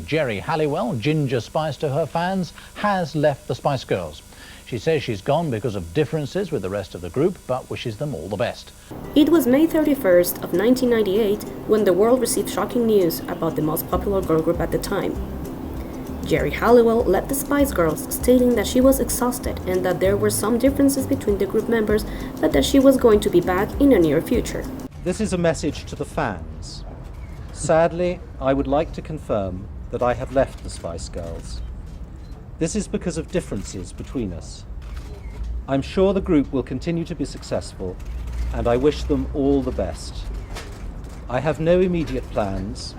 Geri Halliwell, Ginger Spice to her fans, has left the Spice Girls. She says she's gone because of differences with the rest of the group, but wishes them all the best. It was May 31st of 1998 when the world received shocking news about the most popular girl group at the time. Geri Halliwell left the Spice Girls, stating that she was exhausted and that there were some differences between the group members, but that she was going to be back in the near future. This is a message to the fans. Sadly, I would like to confirm that I have left the Spice Girls. This is because of differences between us. I'm sure the group will continue to be successful, and I wish them all the best. I have no immediate plans.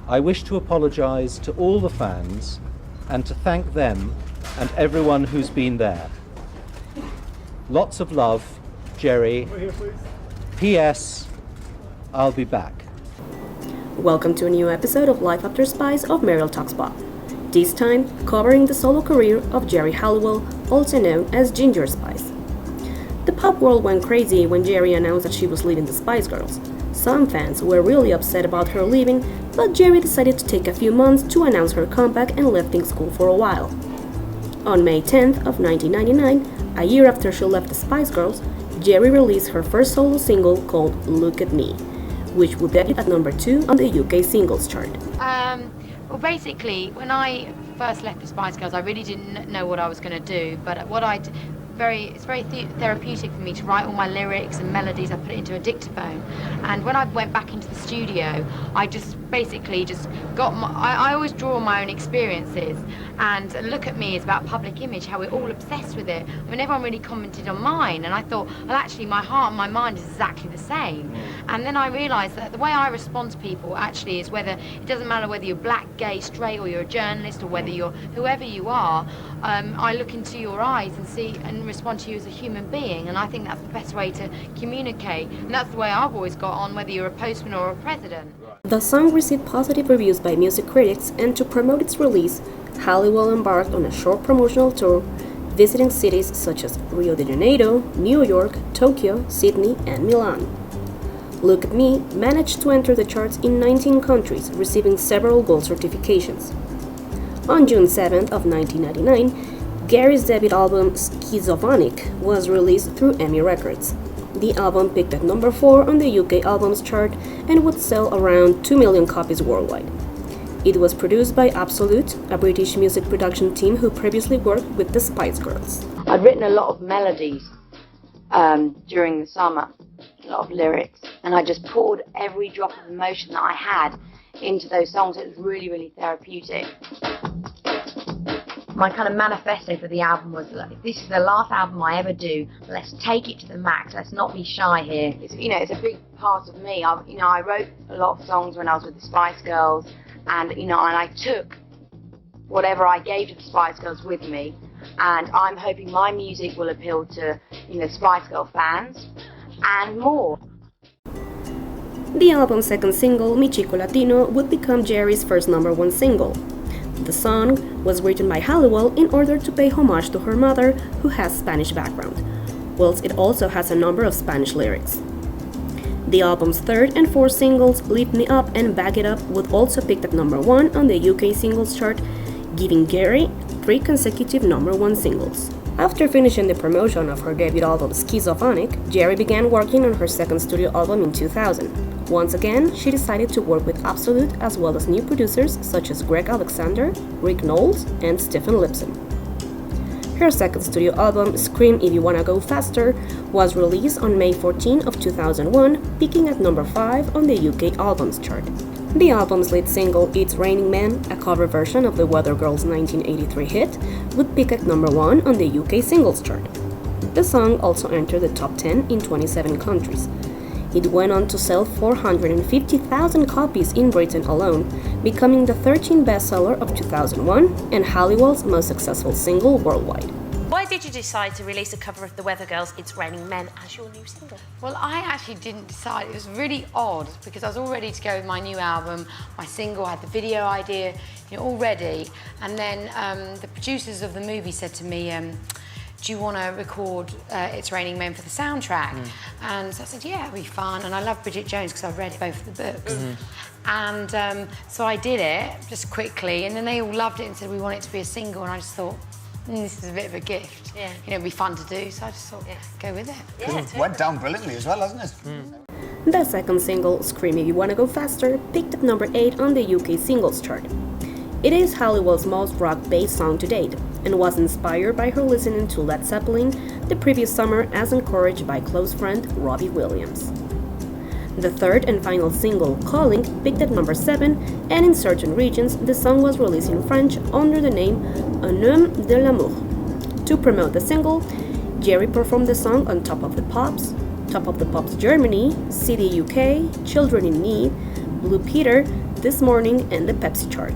I wish to apologise to all the fans and to thank them and everyone who's been there. Lots of love, Geri. P.S. I'll be back. Welcome to a new episode of Life After Spice of Mariel Talks Pop. This time covering the solo career of Geri Halliwell, also known as Ginger Spice. The pop world went crazy when Geri announced that she was leaving the Spice Girls. Some fans were really upset about her leaving, but Geri decided to take a few months to announce her comeback and left things cool for a while. On May 10th of 1999, a year after she left the Spice Girls, Geri released her first solo single called Look at Me, which would debut at number 2 on the UK singles chart. Well, basically, when I first left the Spice Girls, I really didn't know what I was going to do. But it's very therapeutic for me to write all my lyrics and melodies. I put it into a dictaphone, and when I went back into the studio, I just basically got I always draw on my own experiences, and Look at Me is about public image, how we're all obsessed with it. I mean, everyone really commented on mine, and I thought, well, actually, my heart and my mind is exactly the same. And then I realised that the way I respond to people actually is it doesn't matter whether you're black, gay, straight, or you're a journalist, or whether you're whoever you are. I look into your eyes and see and respond to you as a human being, and I think that's the best way to communicate, and that's the way I've always got on, whether you're a postman or a president. The song received positive reviews by music critics, and to promote its release, Halliwell embarked on a short promotional tour, visiting cities such as Rio de Janeiro, New York, Tokyo, Sydney, and Milan. Look at Me managed to enter the charts in 19 countries, receiving several gold certifications. On June 7th of 1999, Geri's debut album Schizophonic was released through EMI Records. The album peaked at number 4 on the UK albums chart and would sell around 2 million copies worldwide. It was produced by Absolute, a British music production team who previously worked with the Spice Girls. I'd written a lot of melodies during the summer, a lot of lyrics, and I just poured every drop of emotion that I had into those songs. It was really, really therapeutic. My kind of manifesto for the album was, like, this is the last album I ever do, let's take it to the max, let's not be shy here. It's a big part of me. I wrote a lot of songs when I was with the Spice Girls, and I took whatever I gave to the Spice Girls with me, and I'm hoping my music will appeal to, Spice Girl fans and more. The album's second single, Mi Chico Latino, would become Geri's first #1 single. The song was written by Halliwell in order to pay homage to her mother, who has Spanish background, whilst it also has a number of Spanish lyrics. The album's third and fourth singles, Lift Me Up and Back It Up, would also peak at number 1 on the UK singles chart, giving Geri 3 consecutive #1 singles. After finishing the promotion of her debut album Schizophonic, Geri began working on her second studio album in 2000. Once again, she decided to work with Absolute as well as new producers such as Greg Alexander, Rick Knowles, and Stephen Lipson. Her second studio album, Scream If You Wanna Go Faster, was released on May 14 of 2001, peaking at number 5 on the UK albums chart. The album's lead single, It's Raining Men, a cover version of the Weather Girls' 1983 hit, would peak at number 1 on the UK singles chart. The song also entered the top 10 in 27 countries. It went on to sell 450,000 copies in Britain alone, becoming the 13th bestseller of 2001 and Halliwell's most successful single worldwide. Why did you decide to release a cover of the Weather Girls' It's Raining Men as your new single? Well, I actually didn't decide. It was really odd because I was all ready to go with my new album, my single, I had the video idea all ready, and then the producers of the movie said to me, do you want to record It's Raining Men for the soundtrack? And so I said, yeah, it'd be fun. And I love Bridget Jones because I've read both of the books. And so I did it just quickly, and then they all loved it and said we want it to be a single, and I just thought, this is a bit of a gift. Yeah. You know, it'd be fun to do, so I just thought, go with it. Yeah, it went down brilliantly as well, hasn't it? The second single, Scream If You Wanna Go Faster, peaked at number 8 on the UK singles chart. It is Halliwell's most rock-based song to date, and was inspired by her listening to Led Zeppelin the previous summer as encouraged by close friend Robbie Williams. The third and final single, Calling, peaked at number 7, and in certain regions the song was released in French under the name Un homme de l'amour. To promote the single, Geri performed the song on Top of the Pops Germany, CD UK, Children in Need, Blue Peter, This Morning, and the Pepsi chart.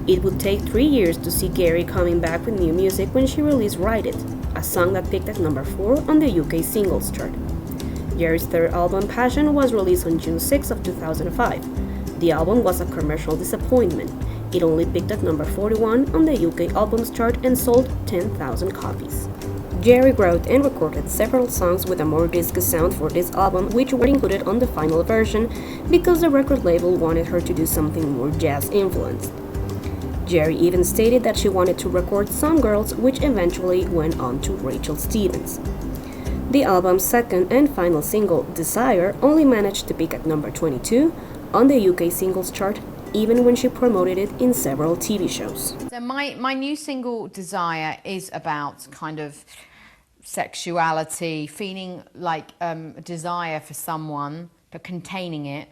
It would take 3 years to see Geri coming back with new music when she released Ride It, a song that peaked at number 4 on the UK singles chart. Geri's third album, Passion, was released on June 6 of 2005. The album was a commercial disappointment. It only peaked at number 41 on the UK albums chart and sold 10,000 copies. Geri wrote and recorded several songs with a more disco sound for this album, which were included on the final version because the record label wanted her to do something more jazz-influenced. Geri even stated that she wanted to record Some Girls, which eventually went on to Rachel Stevens. The album's second and final single, Desire, only managed to peak at number 22 on the UK singles chart, even when she promoted it in several TV shows. So my new single, Desire, is about kind of sexuality, feeling like a desire for someone, but containing it.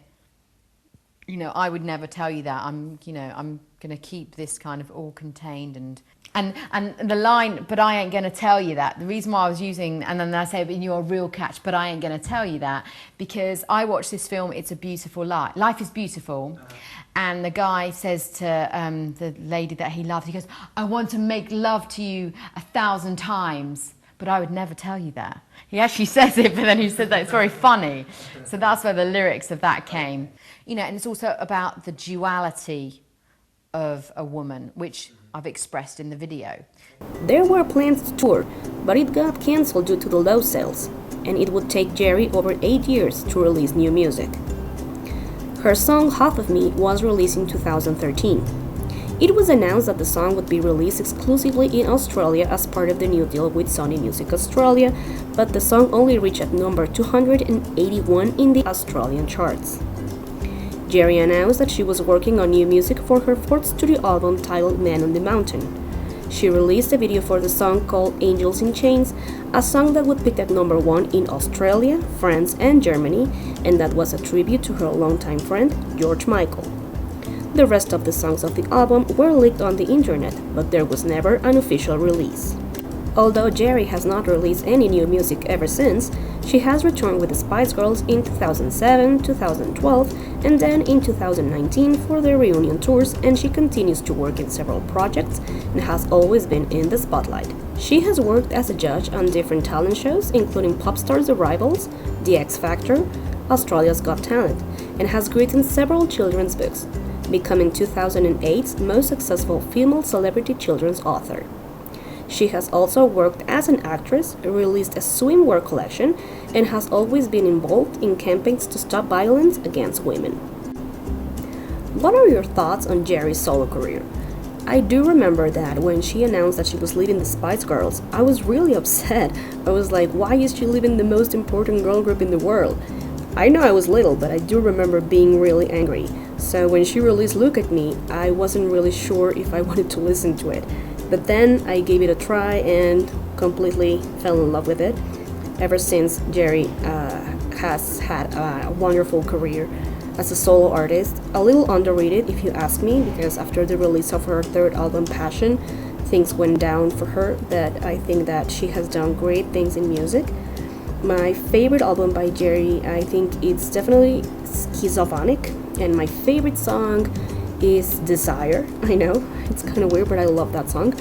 You know, I would never tell you that. I'm going to keep this kind of all contained and the line, but I ain't going to tell you that. The reason why I was using, and then I say, but you're a real catch, but I ain't going to tell you that, because I watched this film, It's a Beautiful Life. Life is beautiful. And the guy says to the lady that he loves, he goes, I want to make love to you 1,000 times, but I would never tell you that. He actually says it, but then he said that it's very funny. So that's where the lyrics of that came. You know, and it's also about the duality of a woman, which I've expressed in the video. There were plans to tour, but it got cancelled due to the low sales, and it would take Geri over 8 years to release new music. Her song Half of Me was released in 2013. It was announced that the song would be released exclusively in Australia as part of the new deal with Sony Music Australia, but the song only reached at number 281 in the Australian charts. Geri announced that she was working on new music for her fourth studio album titled Man on the Mountain. She released a video for the song called Angels in Chains, a song that would peak at number 1 in Australia, France, and Germany, and that was a tribute to her longtime friend, George Michael. The rest of the songs of the album were leaked on the internet, but there was never an official release. Although Geri has not released any new music ever since, she has returned with the Spice Girls in 2007, 2012, and then in 2019 for their reunion tours, and she continues to work in several projects and has always been in the spotlight. She has worked as a judge on different talent shows, including Popstars The Rivals, The X Factor, Australia's Got Talent, and has written several children's books, becoming 2008's most successful female celebrity children's author. She has also worked as an actress, released a swimwear collection, and has always been involved in campaigns to stop violence against women. What are your thoughts on Geri's solo career? I do remember that when she announced that she was leaving the Spice Girls, I was really upset. I was like, why is she leaving the most important girl group in the world? I know I was little, but I do remember being really angry. So when she released Look at Me, I wasn't really sure if I wanted to listen to it. But then I gave it a try and completely fell in love with it. Ever since, Geri has had a wonderful career as a solo artist. A little underrated if you ask me, because after the release of her third album, Passion, things went down for her, but I think that she has done great things in music. My favorite album by Geri, I think it's definitely Schizophonic, and my favorite song is Desire. I know, it's kind of weird, but I love that song.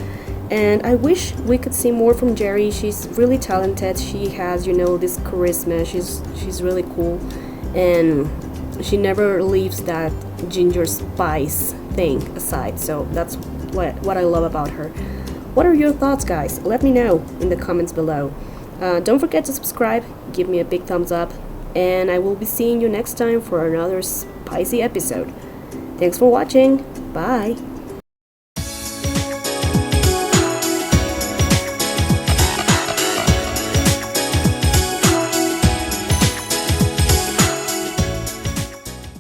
And I wish we could see more from Geri. She's really talented. She has, this charisma. She's really cool, and she never leaves that ginger spice thing aside. So that's what I love about her. What are your thoughts, guys? Let me know in the comments below. Don't forget to subscribe, give me a big thumbs up, and I will be seeing you next time for another spicy episode. Thanks for watching. Bye.